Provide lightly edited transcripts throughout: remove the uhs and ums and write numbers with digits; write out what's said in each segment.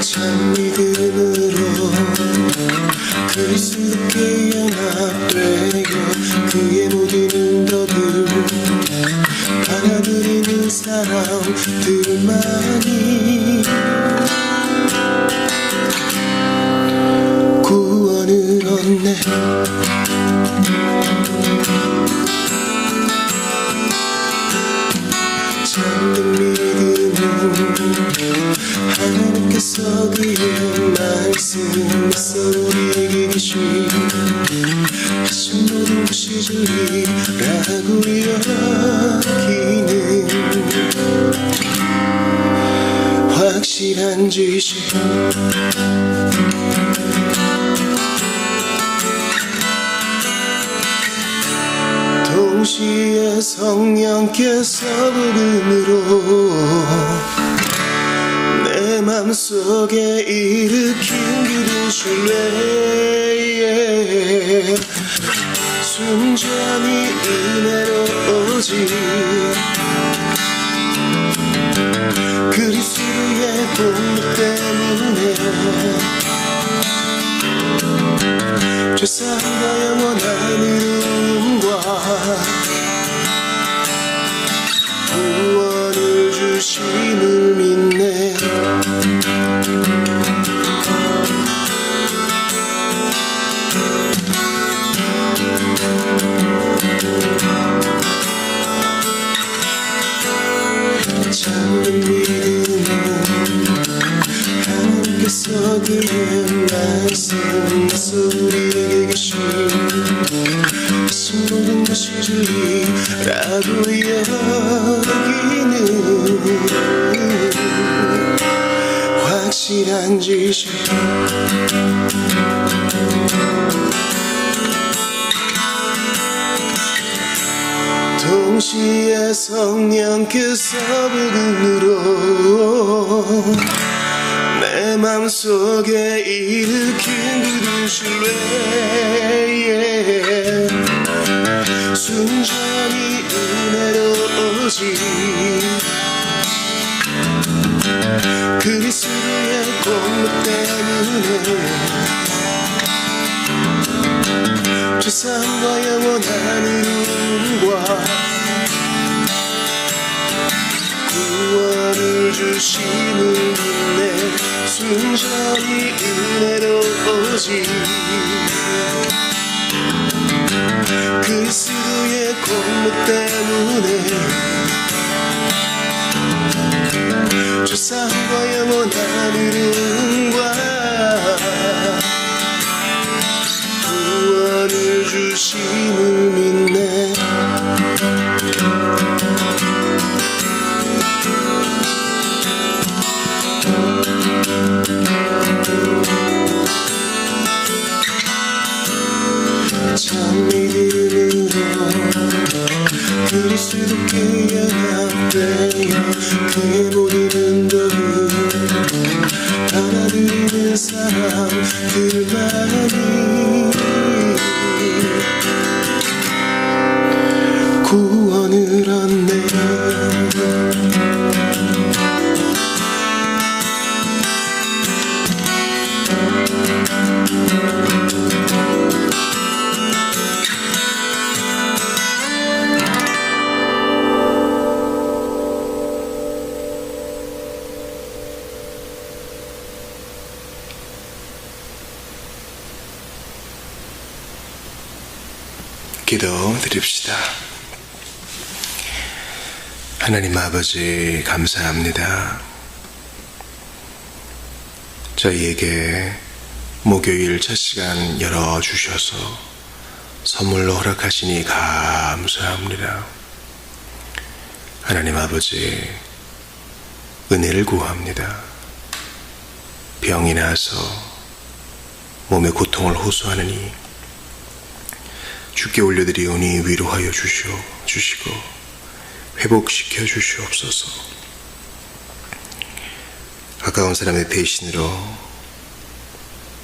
참 믿음으로 그리스도께 연합되어 그의 모든 은덕을 받아들이는 사람들만이 구원을 얻네. 참된 믿음은 하나님께서 그의 말씀에서 우리에게 계신 하신 모든 것이 진리라고 여기는 확실한 지식. 동시에 성령께서 부름으로 내 맘속에 일으킨 기름 신뢰에 순전히 은혜로 오직 그리스도의 공로 때문에 죄사함과 영원한 이름과 구원을 주심을 믿네. 참된 믿음은 하나님께서 그의 말씀에서 우리에게 계신 하신 모든 것이 진리라고 여기는 확실한 지식. 동시에 성령께서 부름으로 내 맘속에 일으킨 기름 신뢰에 순전히 은혜로 오직 그리스도의 공로 때문에 죄사함과 영원한 이름과 구원을 주심을 믿네. 순전히 은혜로 오직 그리스도의 공로 때문에 죄사함과 영원한 이름과 구원을 주심을 믿네. 참 믿음으로 그리스도께 연합되어 그의 모든 은덕을 받아들이는 사람들만이 구원을 얻네. 기도 드립시다. 하나님 아버지 감사합니다. 저희에게 목요일 첫 시간 열어주셔서 선물로 허락하시니 감사합니다. 하나님 아버지 은혜를 구합니다. 병이 나서 몸의 고통을 호소하느니 주께 올려드리오니 위로하여 주시고 회복시켜 주시옵소서. 가까운 사람의 배신으로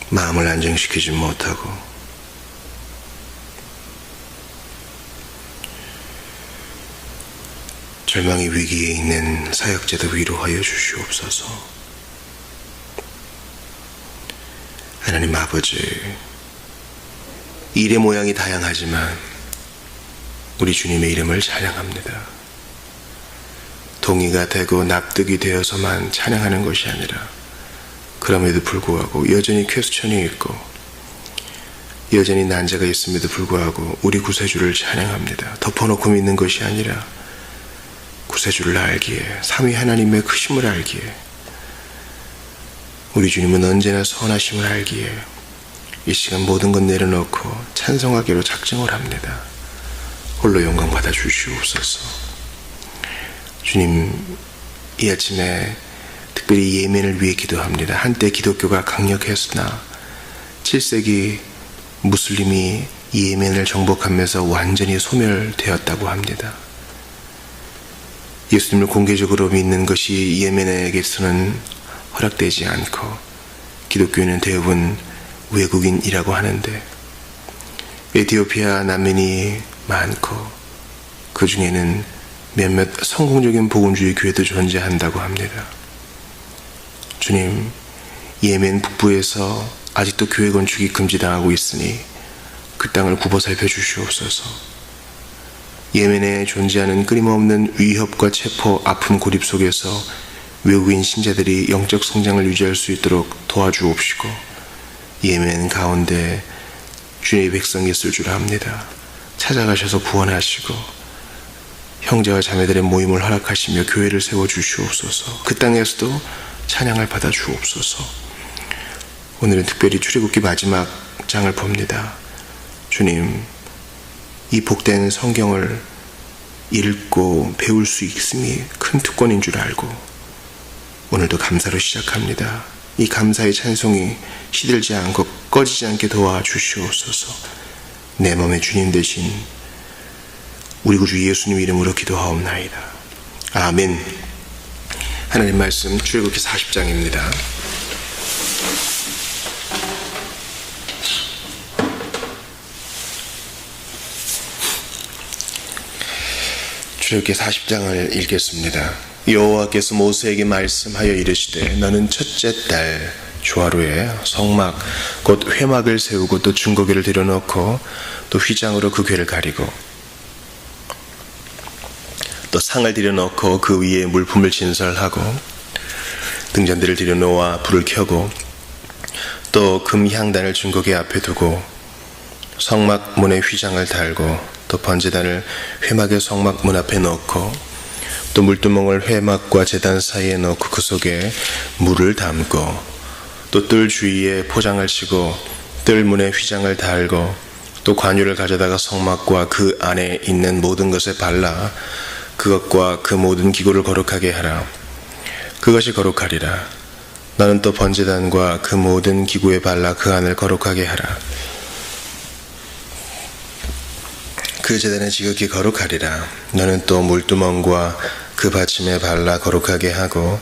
마음을 안정시키지 못하고 절망의 위기에 있는 사역자도 위로하여 주시옵소서. 하나님 아버지, 일의 모양이 다양하지만 우리 주님의 이름을 찬양합니다. 동의가 되고 납득이 되어서만 찬양하는 것이 아니라 그럼에도 불구하고 여전히 퀘스천이 있고 여전히 난제가 있음에도 불구하고 우리 구세주를 찬양합니다. 덮어놓고 믿는 것이 아니라 구세주를 알기에, 삼위 하나님의 크심을 알기에, 우리 주님은 언제나 선하심을 알기에 이 시간 모든 것 내려놓고 찬송하기로 작정을 합니다. 홀로 영광 받아 주시옵소서. 주님, 이 아침에 특별히 예멘을 위해 기도합니다. 한때 기독교가 강력했으나 7세기 무슬림이 예멘을 정복하면서 완전히 소멸되었다고 합니다. 예수님을 공개적으로 믿는 것이 예멘에게서는 허락되지 않고 기독교인은 대부분 외국인이라고 하는데 에티오피아 난민이 많고 그 중에는 몇몇 성공적인 복음주의 교회도 존재한다고 합니다. 주님, 예멘 북부에서 아직도 교회 건축이 금지당하고 있으니 그 땅을 굽어 살펴 주시옵소서. 예멘에 존재하는 끊임없는 위협과 체포, 아픔, 고립 속에서 외국인 신자들이 영적 성장을 유지할 수 있도록 도와주옵시고 예멘 가운데 주의 백성이 있을 줄 압니다. 찾아가셔서 구원하시고 형제와 자매들의 모임을 허락하시며 교회를 세워주시옵소서. 그 땅에서도 찬양을 받아 주옵소서. 오늘은 특별히 출애굽기 마지막 장을 봅니다. 주님, 이 복된 성경을 읽고 배울 수 있음이 큰 특권인 줄 알고 오늘도 감사로 시작합니다. 이 감사의 찬송이 시들지 않고 꺼지지 않게 도와주시옵소서. 내 몸의 주님 되신 우리 구주 예수님 이름으로 기도하옵나이다. 아멘. 하나님 말씀 출애굽기 40장입니다. 출애굽기 40장을 읽겠습니다. 여호와께서 모세에게 말씀하여 이르시되 너는 첫째 달 조하루에 성막 곧 회막을 세우고 또 증거궤를 들여놓고 또 휘장으로 그 궤를 가리고 또 상을 들여놓고 그 위에 물품을 진설하고 등잔대를 들여놓아 불을 켜고 또 금향단을 증거궤 앞에 두고 성막 문에 휘장을 달고 또 번제단을 회막의 성막 문 앞에 넣고 또 물두멍을 회막과 제단 사이에 넣고 그 속에 물을 담고 또 뜰 주위에 포장을 치고 뜰 문에 휘장을 달고 또 관유를 가져다가 성막과 그 안에 있는 모든 것에 발라 그것과 그 모든 기구를 거룩하게 하라. 그것이 거룩하리라. 너는 또 번제단과 그 모든 기구에 발라 그 안을 거룩하게 하라. 그 제단은 지극히 거룩하리라. 너는 또 물두멍과 그 받침에 발라 거룩하게 하고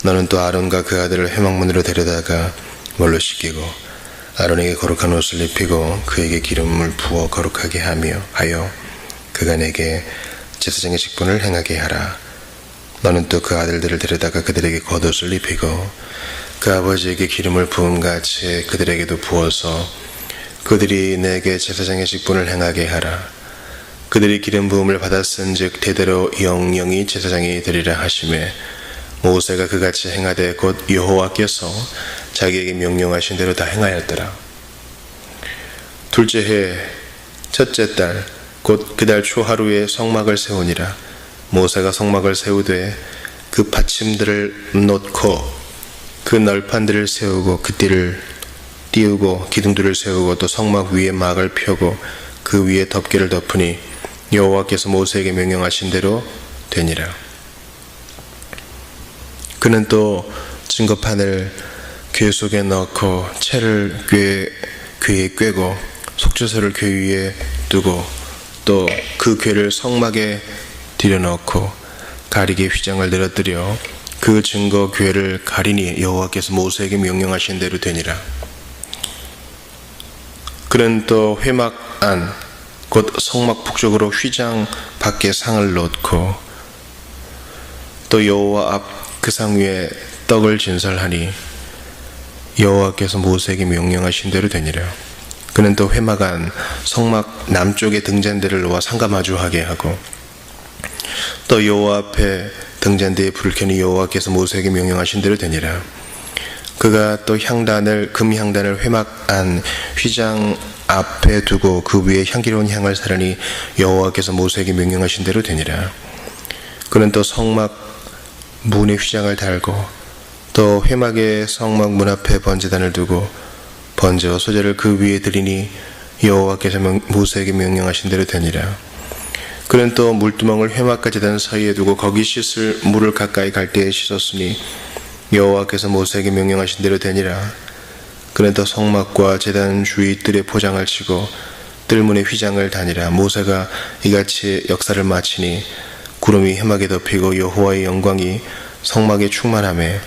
너는 또 아론과 그 아들을 회막문으로 데려다가 물로 씻기고 아론에게 거룩한 옷을 입히고 그에게 기름을 부어 거룩하게 하여 그가 내게 제사장의 직분을 행하게 하라. 너는 또 그 아들들을 데려다가 그들에게 겉옷을 입히고 그 아버지에게 기름을 부음같이 그들에게도 부어서 그들이 내게 제사장의 직분을 행하게 하라. 그들이 기름 부음을 받았은즉 대대로 영영이 제사장이 되리라 하시매 모세가 그같이 행하되 곧 여호와께서 자기에게 명령하신 대로 다 행하였더라. 둘째 해 첫째 달 곧 그 달 초하루에 성막을 세우니라. 모세가 성막을 세우되 그 받침들을 놓고 그 널판들을 세우고 그 띠를 띄우고 기둥들을 세우고 또 성막 위에 막을 펴고 그 위에 덮개를 덮으니 여호와께서 모세에게 명령하신 대로 되니라. 그는 또 증거판을 궤 속에 넣고 채를 궤에 꿰고 속죄소를 궤 위에 두고 또 그 궤를 성막에 들여넣고 가리개 휘장을 늘어뜨려 그 증거 궤를 가리니 여호와께서 모세에게 명령하신 대로 되니라. 그는 또 회막 안 곧 성막 북쪽으로 휘장 밖에 상을 놓고 또 여호와 앞 그 상 위에 떡을 진설하니 여호와께서 모세에게 명령하신 대로 되니라. 그는 또 회막 안 성막 남쪽에 등잔대를 놓아 상가마주하게 하고 또 여호와 앞에 등잔대에 불을 켜니 여호와께서 모세에게 명령하신 대로 되니라. 그가 또 향단을 금향단을 회막 안 휘장 앞에 두고 그 위에 향기로운 향을 사르니 여호와께서 모세에게 명령하신 대로 되니라. 그는 또 성막 문에 휘장을 달고 또 회막의 성막 문 앞에 번제단을 두고 번제와 소제를 그 위에 드리니 여호와께서 모세에게 명령하신 대로 되니라. 그는 또 물두멍을 회막과 제단 사이에 두고 거기 씻을 물을 가까이 갈 때에 씻었으니 여호와께서 모세에게 명령하신 대로 되니라. 그는 또 성막과 제단 주위 뜰에 포장을 치고 뜰문에 휘장을 다니라. 모세가 이같이 역사를 마치니 구름이 회막에 덮이고 여호와의 영광이 성막에 충만하매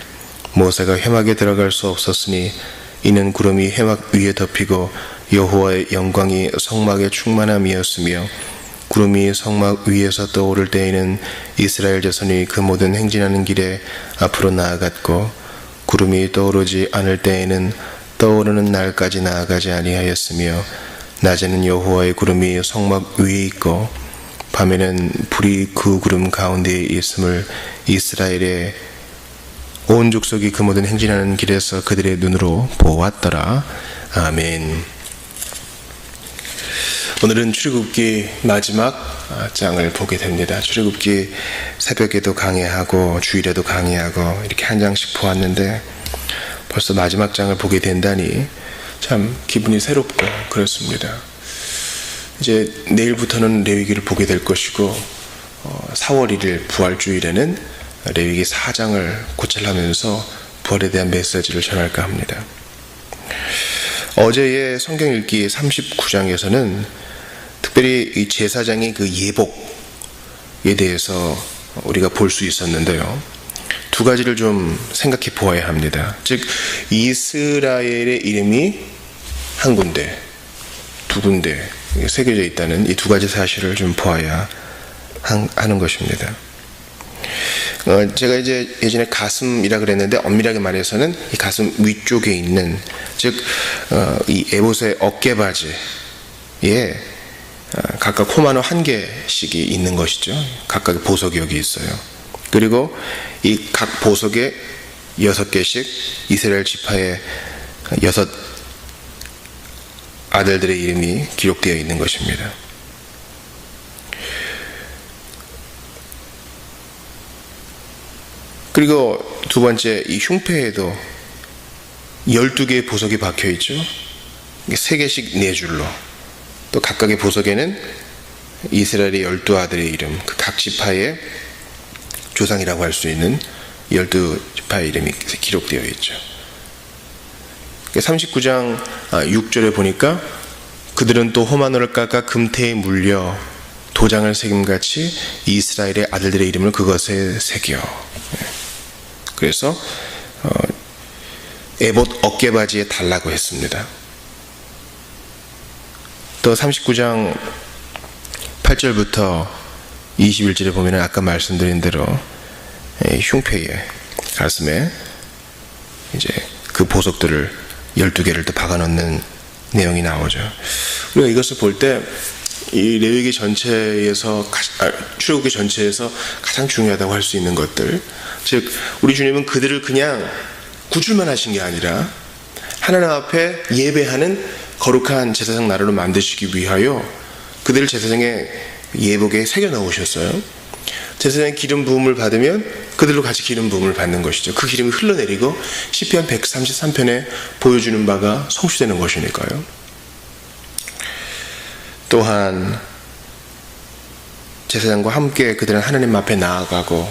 모세가 회막에 들어갈 수 없었으니 이는 구름이 회막 위에 덮이고 여호와의 영광이 성막에 충만함이었으며 구름이 성막 위에서 떠오를 때에는 이스라엘 자손이 그 모든 행진하는 길에 앞으로 나아갔고 구름이 떠오르지 않을 때에는 떠오르는 날까지 나아가지 아니하였으며 낮에는 여호와의 구름이 성막 위에 있고 밤에는 불이 그 구름 가운데에 있음을 이스라엘의 온 족속이 그 모든 행진하는 길에서 그들의 눈으로 보았더라. 아멘. 오늘은 출애굽기 마지막 장을 보게 됩니다. 출애굽기 새벽에도 강해하고 주일에도 강해하고 이렇게 한 장씩 보았는데 벌써 마지막 장을 보게 된다니 참 기분이 새롭고 그렇습니다. 이제 내일부터는 레위기를 보게 될 것이고 4월 1일 부활주일에는 레위기 4장을 고찰하면서 부활에 대한 메시지를 전할까 합니다. 어제의 성경 읽기 39장에서는 특별히 이 제사장의 그 예복에 대해서 우리가 볼 수 있었는데요. 두 가지를 좀 생각해 보아야 합니다. 즉 이스라엘의 이름이 한 군데, 두 군데 새겨져 있다는 이 두 가지 사실을 좀 보아야 하는 것입니다. 제가 이제 예전에 가슴이라 그랬는데 엄밀하게 말해서는 이 가슴 위쪽에 있는 즉 이 에봇의 어깨바지에 각각 호마노 1개씩이 있는 것이죠. 각각의 보석이 여기 있어요. 그리고 이 각 보석에 6개씩 이스라엘 지파의 6 아들들의 이름이 기록되어 있는 것입니다. 그리고 두 번째 이 흉패에도 12개의 보석이 박혀 있죠. 3개씩 4줄로 또 각각의 보석에는 이스라엘의 12아들의 이름, 그 각 지파의 조상이라고 할 수 있는 12지파의 이름이 기록되어 있죠. 39장 6절에 보니까 그들은 또 호마노를 깎아 금태에 물려 도장을 새김같이 이스라엘의 아들들의 이름을 그것에 새겨. 그래서 에봇 어깨바지에 달라고 했습니다. 또 39장 8절부터 21절에 보면 아까 말씀드린 대로 흉패에 가슴에 이제 그 보석들을 12개를 또 박아놓는 내용이 나오죠. 우리가 이것을 볼 때 이 레위기 전체에서 출애굽기 전체에서 가장 중요하다고 할 수 있는 것들, 즉 우리 주님은 그들을 그냥 구출만 하신 게 아니라 하나님 앞에 예배하는 거룩한 제사장 나라로 만드시기 위하여 그들을 제사장의 예복에 새겨 넣으셨어요. 제사장의 기름 부음을 받으면 그들로 같이 기름 부음을 받는 것이죠. 그 기름이 흘러내리고 시편 133편에 보여주는 바가 성취되는 것이니까요. 또한 제사장과 함께 그들은 하나님 앞에 나아가고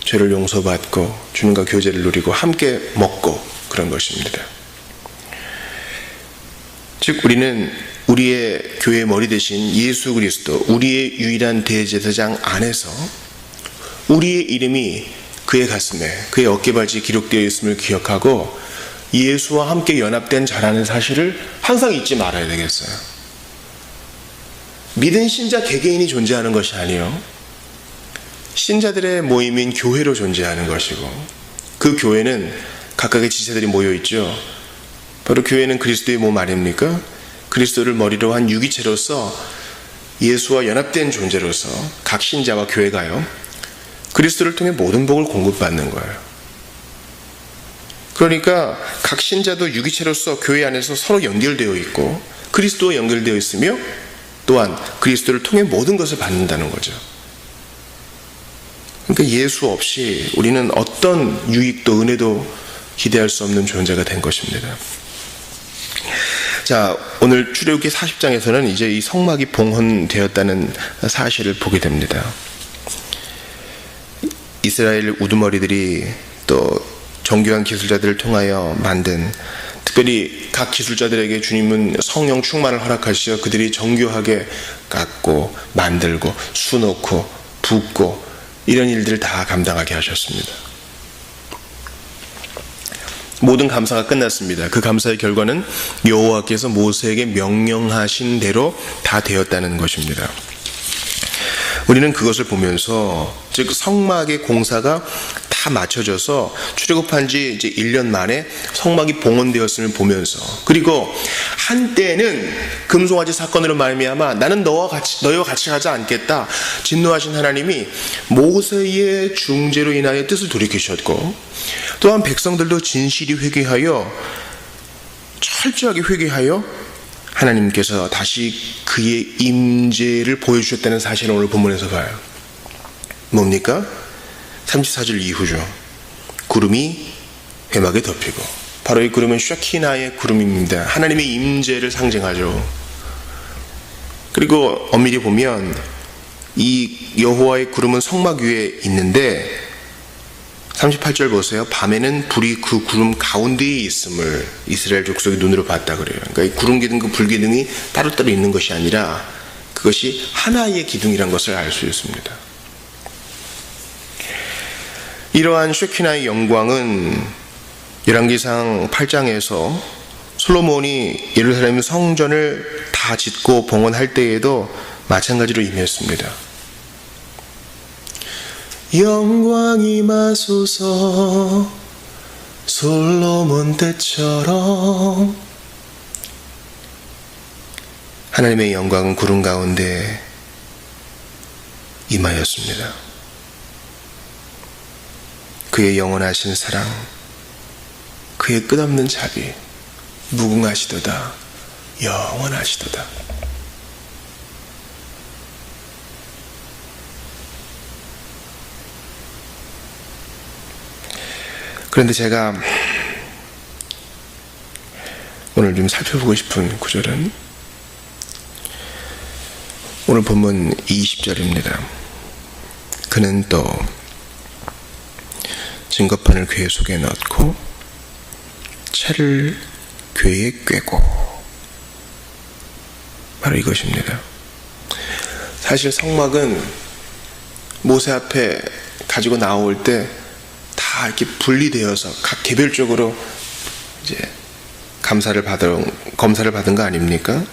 죄를 용서받고 주님과 교제를 누리고 함께 먹고 그런 것입니다. 즉 우리는 우리의 교회의 머리 대신 예수 그리스도, 우리의 유일한 대제사장 안에서 우리의 이름이 그의 가슴에, 그의 어깨바지에 기록되어 있음을 기억하고 예수와 함께 연합된 자라는 사실을 항상 잊지 말아야 되겠어요. 믿은 신자 개개인이 존재하는 것이 아니요, 신자들의 모임인 교회로 존재하는 것이고, 그 교회는 각각의 지체들이 모여 있죠. 바로 교회는 그리스도의 몸 아닙니까? 그리스도를 머리로 한 유기체로서 예수와 연합된 존재로서 각 신자와 교회가요, 그리스도를 통해 모든 복을 공급받는 거예요. 그러니까 각 신자도 유기체로서 교회 안에서 서로 연결되어 있고 그리스도와 연결되어 있으며 또한 그리스도를 통해 모든 것을 받는다는 거죠. 그러니까 예수 없이 우리는 어떤 유익도 은혜도 기대할 수 없는 존재가 된 것입니다. 자, 오늘 출애굽기 40장에서는 이제 이 성막이 봉헌되었다는 사실을 보게 됩니다. 이스라엘 우두머리들이 또 정교한 기술자들을 통하여 만든, 특별히 각 기술자들에게 주님은 성령 충만을 허락하시어 그들이 정교하게 깎고 만들고 수놓고 붓고 이런 일들을 다 감당하게 하셨습니다. 모든 감사가 끝났습니다. 그 감사의 결과는 여호와께서 모세에게 명령하신 대로 다 되었다는 것입니다. 우리는 그것을 보면서, 즉 성막의 공사가 다 맞춰져서 출애굽한 지 이제 1년 만에 성막이 봉헌되었음을 보면서, 그리고 한때는 금송아지 사건으로 말미암아 나는 너희와 같이 가지 않겠다 진노하신 하나님이 모세의 중재로 인하여 뜻을 돌이키셨고, 또한 백성들도 진실이 회개하여 철저하게 회개하여 하나님께서 다시 그의 임재를 보여주셨다는 사실을 오늘 본문에서 봐요. 뭡니까? 34절 이후죠. 구름이 회막에 덮이고, 바로 이 구름은 샤키나의 구름입니다. 하나님의 임재를 상징하죠. 그리고 엄밀히 보면 이 여호와의 구름은 성막 위에 있는데 38절 보세요. 밤에는 불이 그 구름 가운데에 있음을 이스라엘 족속이 눈으로 봤다 그래요. 그러니까 이 구름 기둥, 그 불 기둥이 따로따로 있는 것이 아니라 그것이 하나의 기둥이라는 것을 알 수 있습니다. 이러한 쉐키나의 영광은 열왕기상 8장에서 솔로몬이 예루살렘 성전을 다 짓고 봉헌할 때에도 마찬가지로 임했습니다. 영광이 임하소서 솔로몬 때처럼. 하나님의 영광은 구름 가운데 임하였습니다. 그의 영원하신 사랑, 그의 끝없는 자비, 무궁하시도다, 영원하시도다. 그런데 제가 오늘 좀 살펴보고 싶은 구절은 오늘 본문 20절입니다. 그는 또 증거판을 궤 속에 넣고 채를 궤에 꿰고. 바로 이것입니다. 사실 성막은 모세 앞에 가지고 나올 때 다 이렇게 분리되어서 각 개별적으로 이제 검사를 받은 거 아닙니까?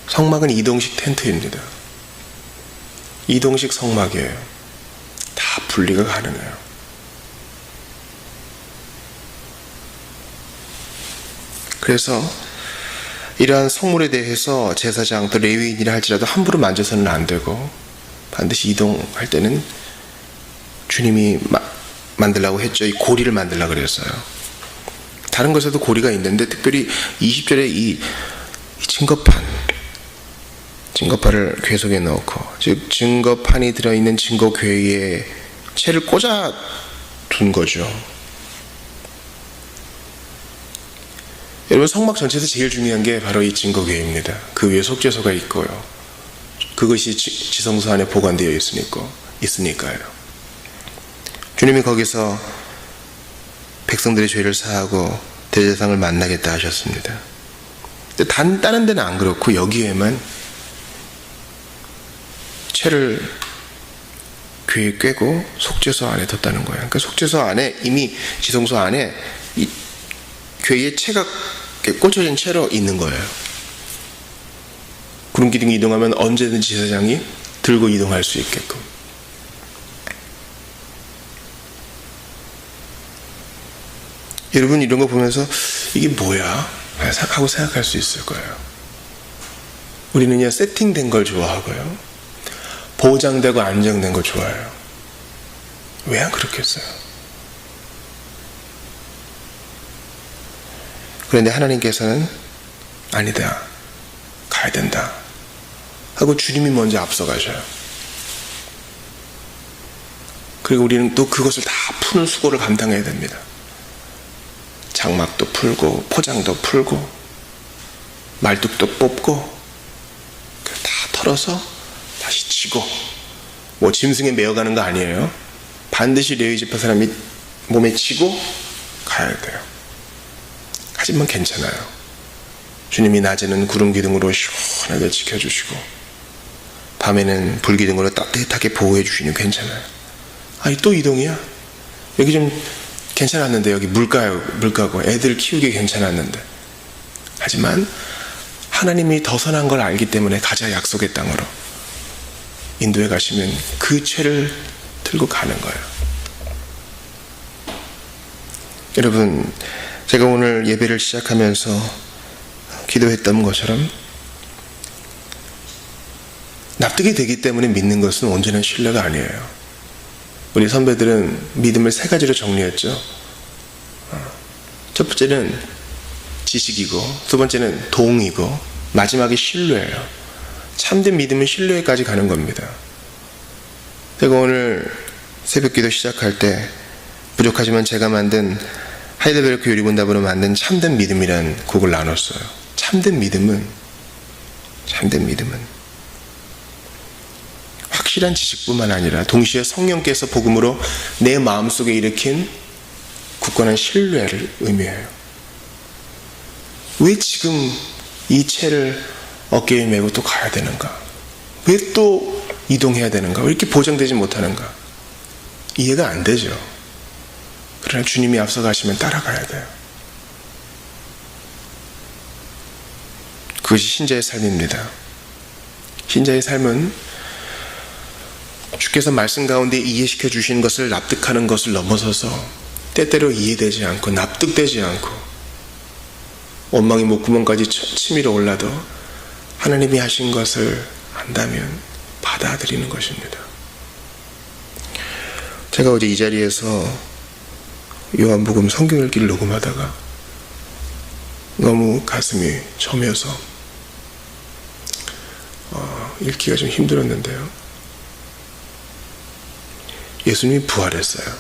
성막은 이동식 텐트입니다. 이동식 성막이에요. 다 분리가 가능해요. 그래서 이러한 성물에 대해서 제사장 또 레위인이라 할지라도 함부로 만져서는 안 되고, 반드시 이동할 때는 주님이 만들라고 했죠. 이 고리를 만들라고 그랬어요. 다른 것에도 고리가 있는데 특별히 20절에 이 증거판을 궤 속에 넣고, 즉 증거판이 들어있는 증거궤에 채를 꽂아 둔 거죠. 여러분, 성막 전체에서 제일 중요한 게 바로 이 증거궤입니다. 그 위에 속죄소가 있고요. 그것이 지성소 안에 보관되어 있으니까요. 주님이 거기서 백성들의 죄를 사하고 대제사장을 만나겠다 하셨습니다. 근데 다른 데는 안 그렇고 여기에만 채를 궤에 꿰고 속죄소 안에 뒀다는 거예요. 그러니까 속죄소 안에, 이미 지성소 안에 이 괴에 채가 꽂혀진 채로 있는 거예요. 구름기둥이 이동하면 언제든지 제사장이 들고 이동할 수 있게끔. 여러분 이런 거 보면서 이게 뭐야? 하고 생각할 수 있을 거예요. 우리는요 세팅된 걸 좋아하고요, 보장되고 안정된 걸 좋아해요. 왜 안 그렇겠어요? 그런데 하나님께서는 아니다, 가야 된다 하고 주님이 먼저 앞서가셔요. 그리고 우리는 또 그것을 다 푸는 수고를 감당해야 됩니다. 장막도 풀고 포장도 풀고 말뚝도 뽑고 다 털어서 다시 지고, 뭐 짐승에 메어가는 거 아니에요. 반드시 레위 지파 사람이 몸에 지고 가야 돼요. 하지만 괜찮아요. 주님이 낮에는 구름 기둥으로 시원하게 지켜주시고 밤에는 불 기둥으로 따뜻하게 보호해 주시니 괜찮아요. 아니 또 이동이야? 여기 좀 괜찮았는데, 여기 물가고 애들 키우기 괜찮았는데. 하지만 하나님이 더 선한 걸 알기 때문에 가자 약속의 땅으로 인도에 가시면 그 죄를 들고 가는 거예요. 여러분, 제가 오늘 예배를 시작하면서 기도했던 것처럼 납득이 되기 때문에 믿는 것은 온전한 신뢰가 아니에요. 우리 선배들은 믿음을 세 가지로 정리했죠. 첫 번째는 지식이고, 두 번째는 동이고, 마지막이 신뢰예요. 참된 믿음은 신뢰까지 가는 겁니다. 제가 오늘 새벽기도 시작할 때 부족하지만 제가 만든 하이델베르크 요리본답으로 만든 참된 믿음이라는 곡을 나눴어요. 참된 믿음은 확실한 지식뿐만 아니라 동시에 성령께서 복음으로 내 마음속에 일으킨 굳건한 신뢰를 의미해요. 왜 지금 이 채를 어깨에 메고 또 가야 되는가? 왜 또 이동해야 되는가? 왜 이렇게 보장되지 못하는가? 이해가 안 되죠. 그러나 주님이 앞서가시면 따라가야 돼요. 그것이 신자의 삶입니다. 신자의 삶은 주께서 말씀 가운데 이해시켜 주시는 것을 납득하는 것을 넘어서서 때때로 이해되지 않고 납득되지 않고 원망의 목구멍까지 치밀어 올라도 하나님이 하신 것을 안다면 받아들이는 것입니다. 제가 어제 이 자리에서 요한복음 성경 읽기를 녹음하다가 너무 가슴이 저며서 읽기가 좀 힘들었는데요. 예수님이 부활했어요.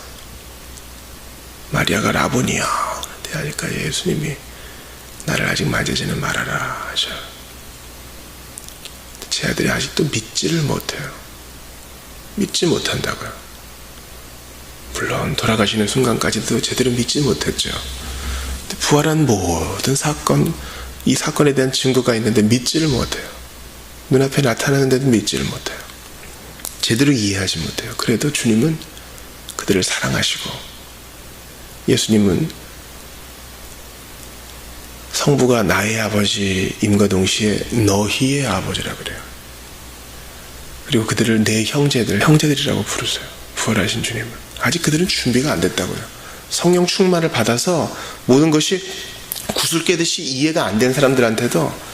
마리아가 라보니야 대하니까 예수님이 나를 아직 만지지는 말아라 하셔요. 제 아들이 아직도 믿지를 못해요. 믿지 못한다고요. 물론 돌아가시는 순간까지도 제대로 믿지 못했죠. 부활한 모든 사건, 이 사건에 대한 증거가 있는데 믿지를 못해요. 눈앞에 나타나는데도 믿지를 못해요. 제대로 이해하지 못해요. 그래도 주님은 그들을 사랑하시고, 예수님은 성부가 나의 아버지임과 동시에 너희의 아버지라 그래요. 그리고 그들을 내 형제들이라고 부르세요. 부활하신 주님은. 아직 그들은 준비가 안 됐다고요. 성령 충만을 받아서 모든 것이 구슬 깨듯이 이해가 안 된 사람들한테도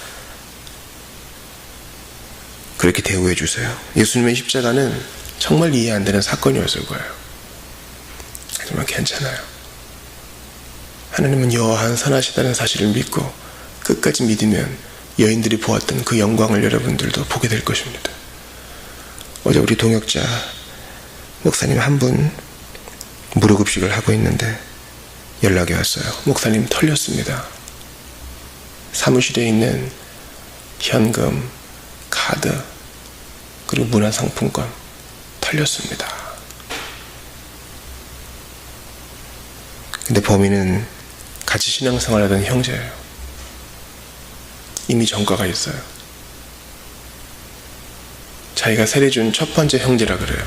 그렇게 대우해 주세요. 예수님의 십자가는 정말 이해 안 되는 사건이었을 거예요. 하지만 괜찮아요. 하나님은 여호와는 선하시다는 사실을 믿고 끝까지 믿으면 여인들이 보았던 그 영광을 여러분들도 보게 될 것입니다. 어제 우리 동역자 목사님 한 분 무료급식을 하고 있는데 연락이 왔어요. 목사님 털렸습니다. 사무실에 있는 현금, 카드, 그리고 문화상품권 털렸습니다. 근데 범인은 같이 신앙생활하던 형제예요. 이미 전과가 있어요. 자기가 세례준 첫 번째 형제라 그래요.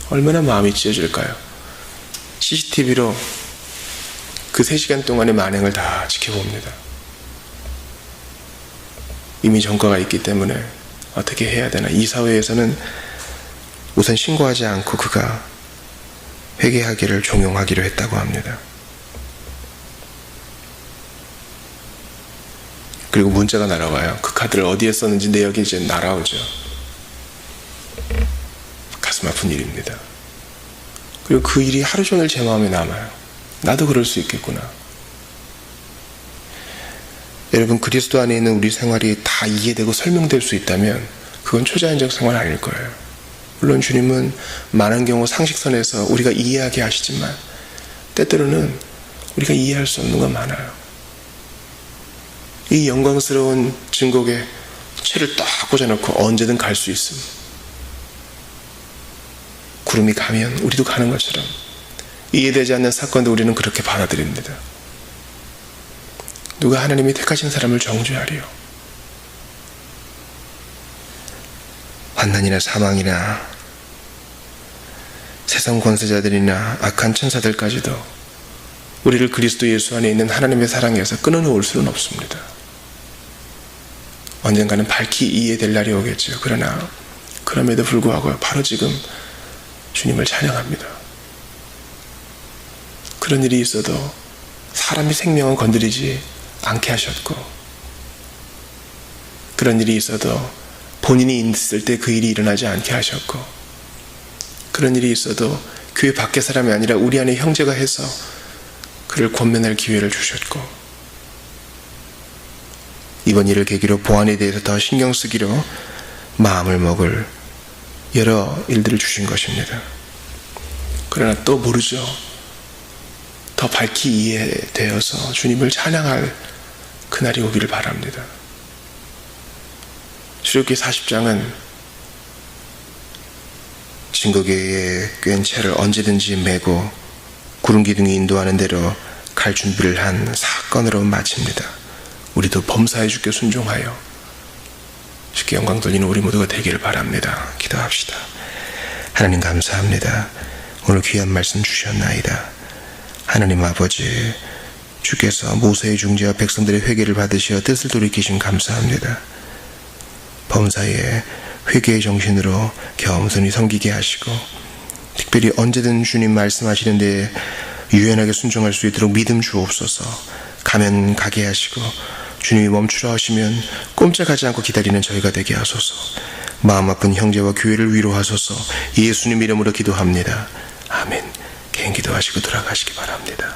얼마나 마음이 찢어질까요? CCTV로 그 3시간 동안의 만행을 다 지켜봅니다. 이미 전과가 있기 때문에 어떻게 해야 되나. 이 사회에서는 우선 신고하지 않고 그가 회개하기를 종용하기로 했다고 합니다. 그리고 문자가 날아와요. 그 카드를 어디에 썼는지 내역이 이제 날아오죠. 가슴 아픈 일입니다. 그리고 그 일이 하루 종일 제 마음에 남아요. 나도 그럴 수 있겠구나. 여러분, 그리스도 안에 있는 우리 생활이 다 이해되고 설명될 수 있다면 그건 초자연적 생활 아닐 거예요. 물론 주님은 많은 경우 상식선에서 우리가 이해하게 하시지만 때때로는 우리가 이해할 수 없는 건 많아요. 이 영광스러운 증거에 채를 딱 꽂아놓고 언제든 갈 수 있음. 구름이 가면 우리도 가는 것처럼 이해되지 않는 사건도 우리는 그렇게 받아들입니다. 누가 하나님이 택하신 사람을 정죄하리요? 환난이나 사망이나 세상 권세자들이나 악한 천사들까지도 우리를 그리스도 예수 안에 있는 하나님의 사랑에서 끊어놓을 수는 없습니다. 언젠가는 밝히 이해될 날이 오겠죠. 그러나 그럼에도 불구하고 바로 지금 주님을 찬양합니다. 그런 일이 있어도 사람의 생명은 건드리지 않게 하셨고, 그런 일이 있어도 본인이 있을 때 그 일이 일어나지 않게 하셨고, 그런 일이 있어도 교회 밖의 사람이 아니라 우리 안에 형제가 해서 그를 권면할 기회를 주셨고, 이번 일을 계기로 보안에 대해서 더 신경 쓰기로 마음을 먹을 여러 일들을 주신 것입니다. 그러나 또 모르죠. 더 밝히 이해되어서 주님을 찬양할 그날이 오기를 바랍니다. 출애굽기 40장은 증거궤에 꿰인 채를 언제든지 메고 구름 기둥이 인도하는 대로 갈 준비를 한 사건으로 마칩니다. 우리도 범사의 주께 순종하여 주께 영광 돌리는 우리 모두가 되기를 바랍니다. 기도합시다. 하나님 감사합니다. 오늘 귀한 말씀 주셨나이다. 하나님 아버지, 주께서 모세의 중재와 백성들의 회개를 받으시어 뜻을 돌이키심 감사합니다. 범사에 회개의 정신으로 겸손히 섬기게 하시고, 특별히 언제든 주님 말씀하시는 데에 유연하게 순종할 수 있도록 믿음 주옵소서. 가면 가게 하시고 주님이 멈추라 하시면 꼼짝하지 않고 기다리는 저희가 되게 하소서. 마음 아픈 형제와 교회를 위로하소서. 예수님 이름으로 기도합니다. 아멘. 개인 기도하시고 돌아가시기 바랍니다.